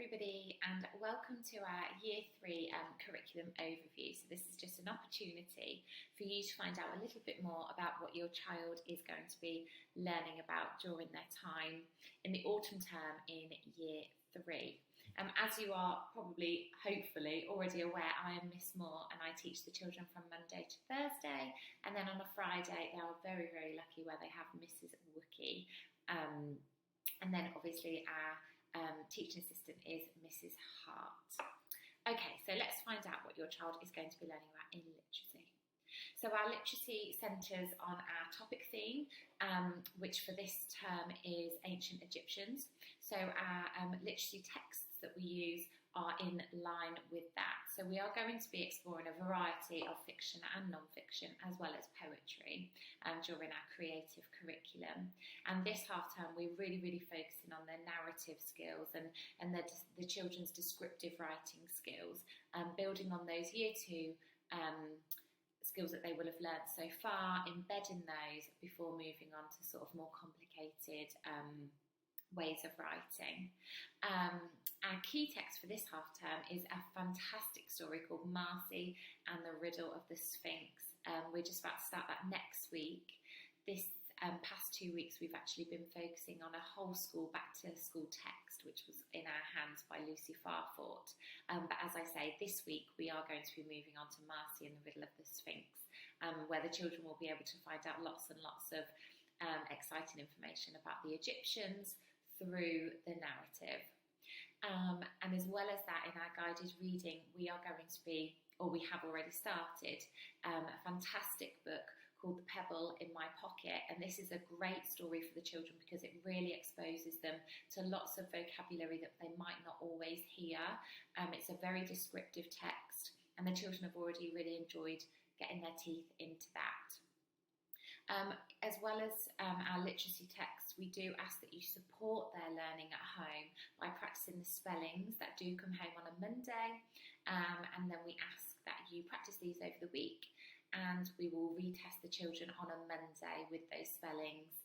everybody, and welcome to our Year 3 curriculum overview. So this is just an opportunity for you to find out a little bit more about what your child is going to be learning about during their time in the autumn term in Year 3. As you are probably, hopefully, already aware, I am Miss Moore and I teach the children from Monday to Thursday, and then on a Friday they are very, very lucky where they have Mrs. Wookie. And then obviously our teaching assistant is Mrs. Hart. Okay, so let's find out what your child is going to be learning about in literacy. So our literacy centres on our topic theme, which for this term is Ancient Egyptians. So our literacy texts that we use are in line with that. So we are going to be exploring a variety of fiction and non-fiction as well as poetry during our creative curriculum. And this half term we're really focusing on their narrative skills and the children's descriptive writing skills, building on those Year 2 skills that they will have learnt so far, embedding those before moving on to sort of more complicated ways of writing. Our key text for this half term is a fantastic story called Marcy and the Riddle of the Sphinx. We're just about to start that next week. This past 2 weeks we've actually been focusing on a whole school back to school text, which was in our hands by Lucy Farfort. But as I say, this week we are going to be moving on to Marcy and the Riddle of the Sphinx, where the children will be able to find out lots and lots of exciting information about the Egyptians through the narrative. And as well as that, in our guided reading, we are going to be, or we have already started, a fantastic book called The Pebble in My Pocket, and this is a great story for the children because it really exposes them to lots of vocabulary that they might not always hear. It's a very descriptive text, and the children have already really enjoyed getting their teeth into that. As well as our literacy texts, we do ask that you support their learning at home by practicing the spellings that do come home on a Monday, and then we ask that you practice these over the week, and we will retest the children on a Monday with those spellings.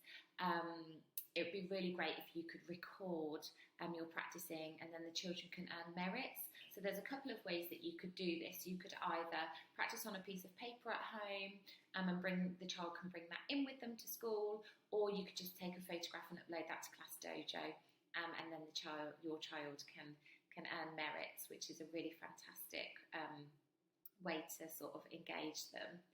It would be really great if you could record your practicing, and then the children can earn merits. So there's a couple of ways that you could do this. You could either practice on a piece of paper at home and the child can bring that in with them to school, or you could just take a photograph and upload that to Class Dojo, and then your child can earn merits, which is a really fantastic way to sort of engage them.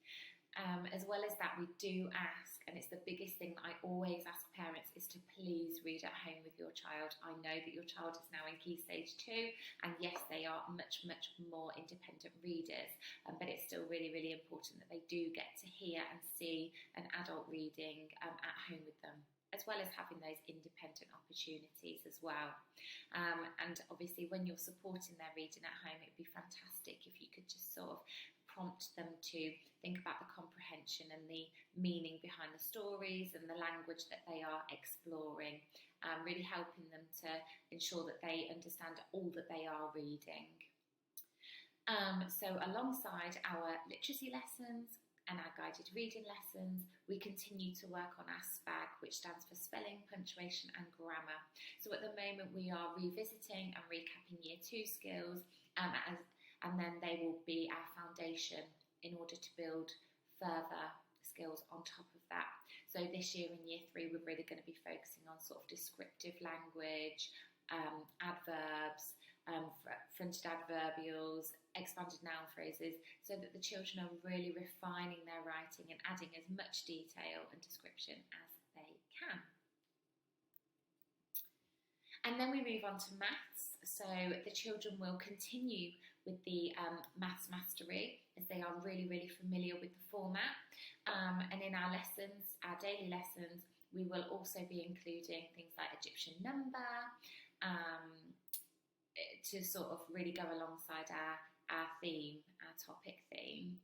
As well as that, we do ask, and it's the biggest thing that I always ask parents, is to please read at home with your child. I know that your child is now in Key Stage 2, and yes, they are much more independent readers, but it's still really important that they do get to hear and see an adult reading at home with them, as well as having those independent opportunities as well. And obviously when you're supporting their reading at home, it'd be fantastic if you could just sort of prompt them to think about the comprehension and the meaning behind the stories and the language that they are exploring, really helping them to ensure that they understand all that they are reading. So alongside our literacy lessons and our guided reading lessons, we continue to work on our SPAG, which stands for Spelling, Punctuation and Grammar. So at the moment we are revisiting and recapping Year 2 skills, and then they will be our foundation in order to build further skills on top of that. So this year in Year 3 we're really going to be focusing on sort of descriptive language, adverbs, fronted adverbials, expanded noun phrases, so that the children are really refining their writing and adding as much detail and description as they can. And then we move on to maths. So the children will continue with the maths mastery, as they are really familiar with the format. And in our lessons, our daily lessons, we will also be including things like Egyptian number, to sort of really go alongside our theme, our topic theme.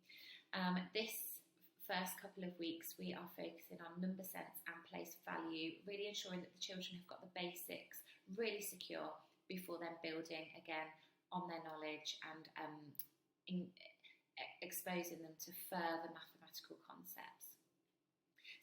This first couple of weeks we are focusing on number sense and place value, really ensuring that the children have got the basics really secure before then building again on their knowledge and exposing them to further mathematical concepts.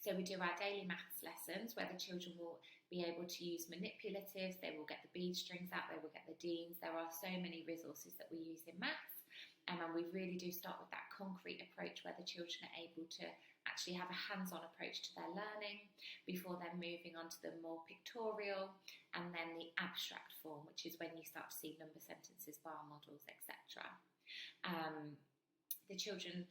So we do our daily maths lessons where the children will be able to use manipulatives, they will get the bead strings out, they will get the deans. There are so many resources that we use in maths, and we really do start with that concrete approach where the children are able to actually have a hands-on approach to their learning before then moving on to the more pictorial and then the abstract form, which is when you start to see number sentences, bar models, etc. The children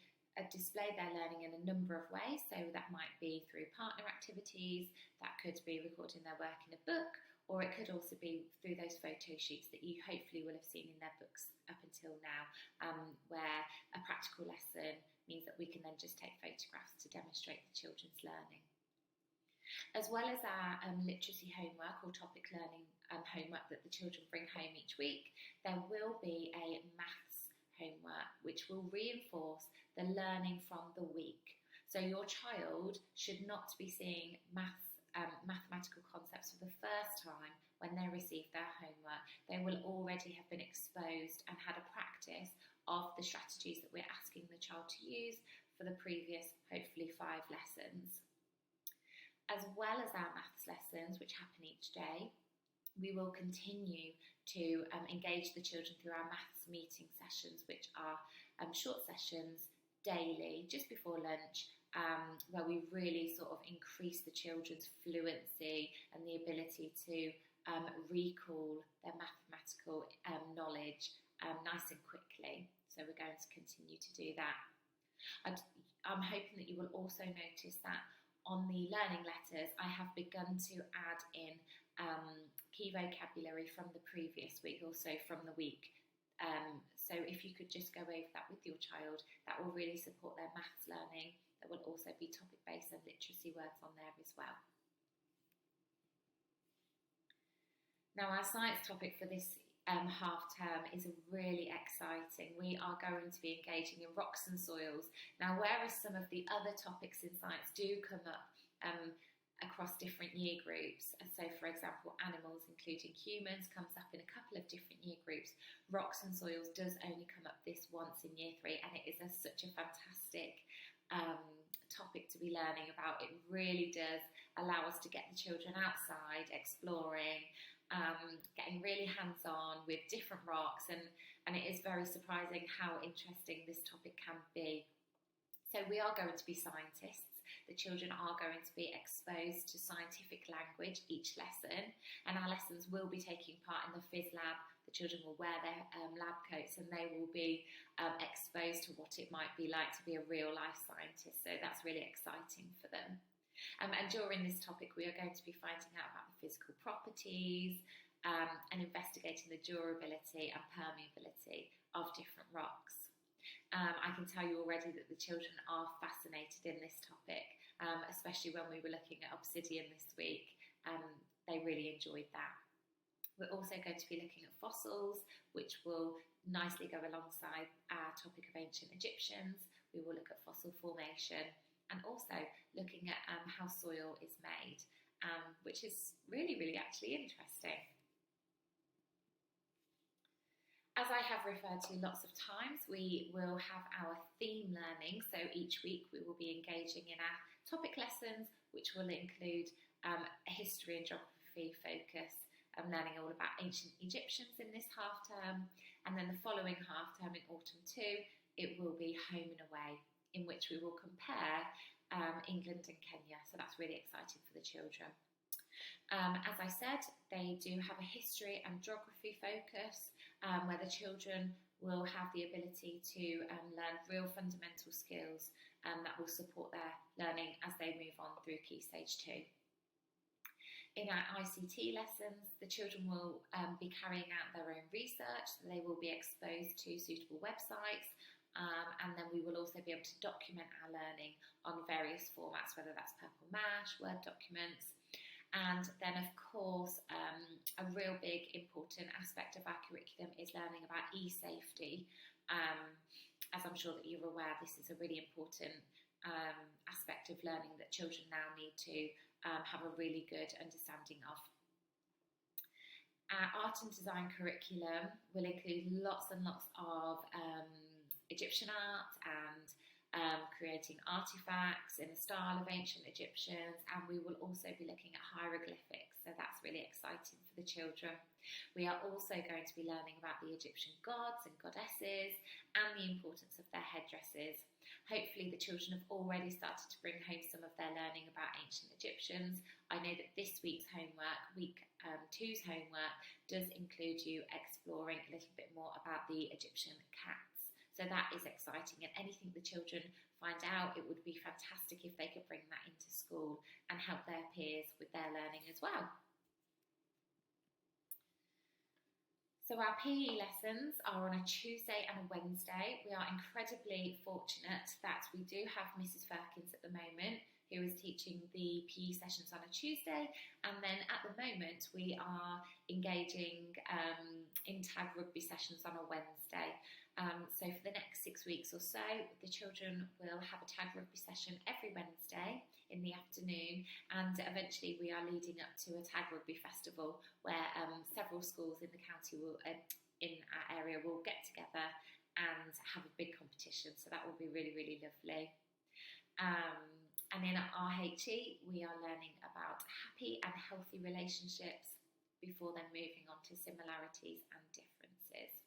display their learning in a number of ways, so that might be through partner activities, that could be recording their work in a book, or it could also be through those photo sheets that you hopefully will have seen in their books up until now, where a practical lesson means that we can then just take photographs to demonstrate the children's learning. As well as our literacy homework or topic learning homework that the children bring home each week, there will be a maths homework which will reinforce the learning from the week. So your child should not be seeing mathematical concepts for the first time when they receive their homework. They will already have been exposed and had a practice of the strategies that we're asking the child to use for the previous, hopefully, 5 lessons. As well as our maths lessons, which happen each day, we will continue to engage the children through our maths meeting sessions, which are short sessions daily, just before lunch, where we really sort of increase the children's fluency and the ability to recall their mathematical knowledge nice and quickly. So we're going to continue to do that. I'm hoping that you will also notice that on the learning letters, I have begun to add in key vocabulary from the previous week, also from the week. So if you could just go over that with your child, that will really support their maths learning. There will also be topic-based and literacy words on there as well. Now, our science topic for this half term is really exciting. We are going to be engaging in rocks and soils. Now, whereas some of the other topics in science do come up across different year groups, so for example animals including humans comes up in a couple of different year groups, rocks and soils does only come up this once in year 3, and it is such a fantastic topic to be learning about. It really does allow us to get the children outside exploring, getting really hands-on with different rocks, and it is very surprising how interesting this topic can be. So we are going to be scientists. The children are going to be exposed to scientific language each lesson, and our lessons will be taking part in the Phys Lab. The children will wear their lab coats and they will be exposed to what it might be like to be a real life scientist. So that's really exciting for them. And during this topic, we are going to be finding out about the physical properties and investigating the durability and permeability of different rocks. I can tell you already that the children are fascinated in this topic, especially when we were looking at obsidian this week. They really enjoyed that. We're also going to be looking at fossils, which will nicely go alongside our topic of ancient Egyptians. We will look at fossil formation and also looking at how soil is made, which is really, really actually interesting. As I have referred to lots of times, we will have our theme learning. So each week we will be engaging in our topic lessons, which will include a history and geography focus, learning all about ancient Egyptians in this half term. And then the following half term in autumn 2, it will be home and away, in which we will compare England and Kenya. So that's really exciting for the children. As I said, they do have a history and geography focus, where the children will have the ability to learn real fundamental skills that will support their learning as they move on through Key Stage 2. In our ICT lessons, the children will be carrying out their own research. So they will be exposed to suitable websites, and then we will also be able to document our learning on various formats, whether that's Purple Mash, Word documents. And then, of course, a real big important aspect of our curriculum is learning about e-safety. As I'm sure that you're aware, this is a really important aspect of learning that children now need to have a really good understanding of. Our art and design curriculum will include lots and lots of Egyptian art and creating artifacts in the style of ancient Egyptians, and we will also be looking at hieroglyphics, so that's really exciting for the children. We are also going to be learning about the Egyptian gods and goddesses and the importance of their headdresses. Hopefully the children have already started to bring home some of their learning about ancient Egyptians. I know that this week's homework, week two's homework, does include you exploring a little bit more about the Egyptian cats. So that is exciting, and anything the children find out, it would be fantastic if they could bring that into school and help their peers with their learning as well. So our PE lessons are on a Tuesday and a Wednesday. We are incredibly fortunate that we do have Mrs. Firkins at the moment, who is teaching the PE sessions on a Tuesday, and then at the moment we are engaging in tag rugby sessions on a Wednesday. So for the next 6 weeks or so, the children will have a tag rugby session every Wednesday in the afternoon, and eventually we are leading up to a tag rugby festival where several schools in the county will, in our area, will get together and have a big competition, so that will be really, really lovely. And in RHE, we are learning about happy and healthy relationships before then moving on to similarities and differences.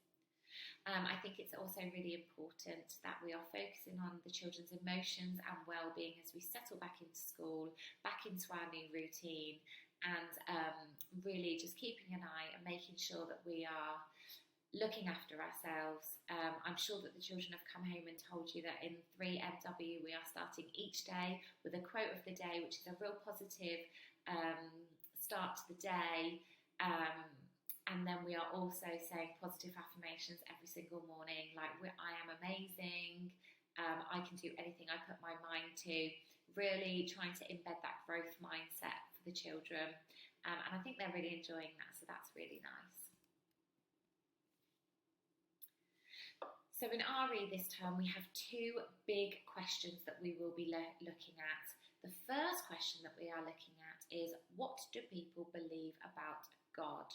I think it's also really important that we are focusing on the children's emotions and well-being as we settle back into school, back into our new routine, and really just keeping an eye and making sure that we are looking after ourselves. I'm sure that the children have come home and told you that in 3MW we are starting each day with a quote of the day, which is a real positive start to the day. And then we are also saying positive affirmations every single morning, like I am amazing, I can do anything I put my mind to, really trying to embed that growth mindset for the children. And I think they're really enjoying that, so that's really nice. So in RE this term, we have two big questions that we will be looking at. The first question that we are looking at is, what do people believe about God?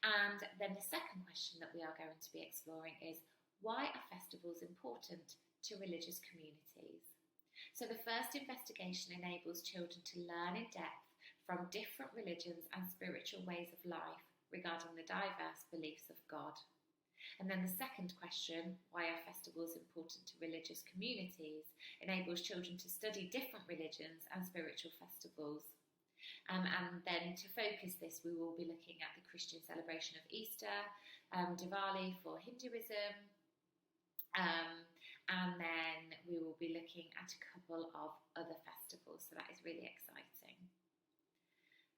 And then the second question that we are going to be exploring is, why are festivals important to religious communities? So the first investigation enables children to learn in depth from different religions and spiritual ways of life regarding the diverse beliefs of God. And then the second question, why are festivals important to religious communities, enables children to study different religions and spiritual festivals. And then to focus this, we will be looking at the Christian celebration of Easter, Diwali for Hinduism, and then we will be looking at a couple of other festivals, so that is really exciting.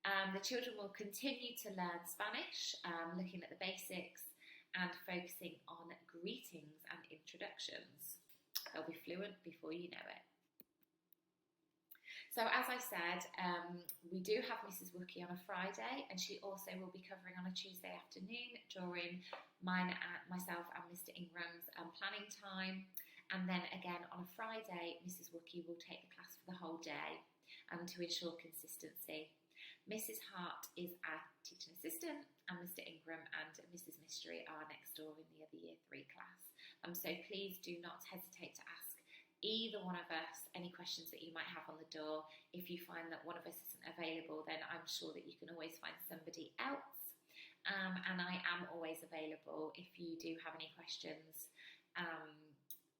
The children will continue to learn Spanish, looking at the basics and focusing on greetings and introductions. They'll be fluent before you know it. So as I said, we do have Mrs. Wookie on a Friday, and she also will be covering on a Tuesday afternoon during myself and Mr. Ingram's planning time. And then again on a Friday, Mrs. Wookie will take the class for the whole day to ensure consistency. Mrs. Hart is our teaching assistant, and Mr. Ingram and Mrs. Mystery are next door in the other Year 3 class. So please do not hesitate to ask either one of us any questions that you might have on the door. If you find that one of us isn't available, then I'm sure that you can always find somebody else. And I am always available if you do have any questions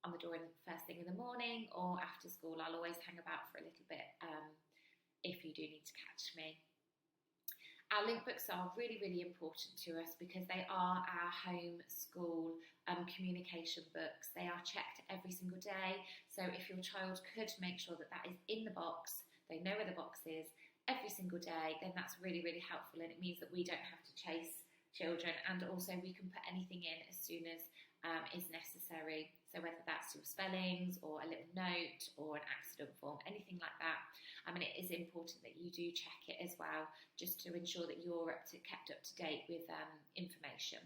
on the door first thing in the morning or after school. I'll always hang about for a little bit if you do need to catch me. Our link books are really, really important to us because they are our home school communication books. They are checked every single day. So if your child could make sure that that is in the box, they know where the box is every single day, then that's really, really helpful. And it means that we don't have to chase children, and also we can put anything in as soon as is necessary. So whether that's your spellings or a little note or an accident form, anything like that. It is important that you do check it as well, just to ensure that you're kept up to date with information.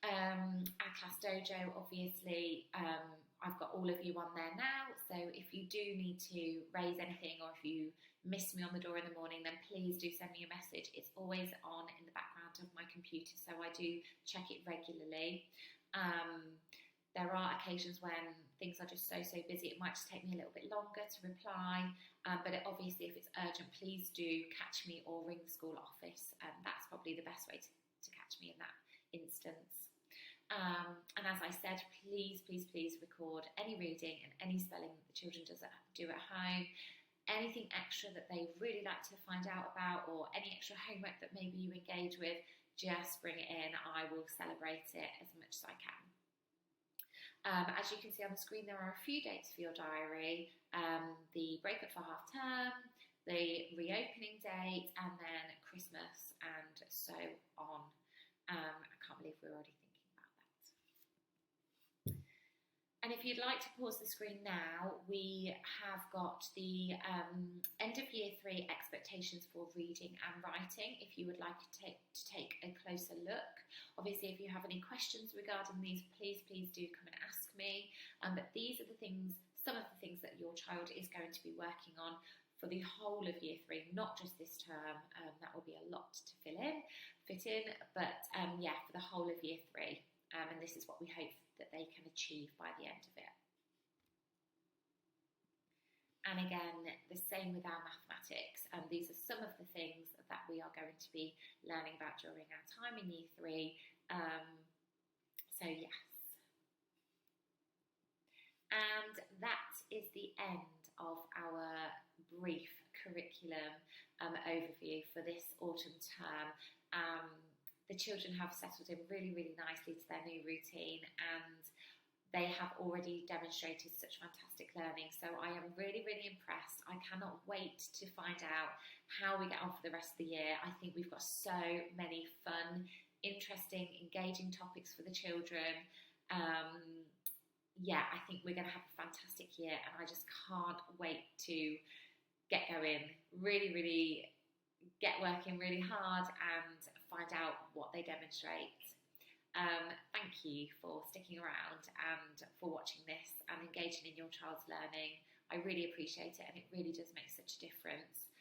Our class dojo, obviously, I've got all of you on there now, so if you do need to raise anything or if you miss me on the door in the morning, then please do send me a message. It's always on in the background of my computer, so I do check it regularly. There are occasions when things are just so busy, it might just take me a little bit longer to reply. But obviously, if it's urgent, please do catch me or ring the school office. That's probably the best way to catch me in that instance. And as I said, please record any reading and any spelling that the children do at home. Anything extra that they really like to find out about, or any extra homework that maybe you engage with, just bring it in. I will celebrate it as much as I can. As you can see on the screen, there are a few dates for your diary. The break-up for half term, the reopening date, and then Christmas, and so on. I can't believe we're already thinking about that. And if you'd like to pause the screen now, we have got the end of year 3 expectations for reading and writing, if you would like to take a closer look. Obviously, if you have any questions regarding these, please do come and ask me. But these are some of the things that your child is going to be working on for the whole of year 3, not just this term. That will be a lot to fit in, but yeah, for the whole of year 3. And this is what we hope that they can achieve by the end of it. And again, the same with our mathematics. These are some of the things that we are going to be learning about during our time in year 3. So yes. And that is the end of our brief curriculum overview for this autumn term. The children have settled in really nicely to their new routine, and they have already demonstrated such fantastic learning. So I am really impressed. I cannot wait to find out how we get on for the rest of the year. I think we've got so many fun, interesting, engaging topics for the children. Yeah, I think we're going to have a fantastic year, and I just can't wait to get going, really get working really hard and find out what they demonstrate. Thank you for sticking around and for watching this and engaging in your child's learning. I really appreciate it, and it really does make such a difference.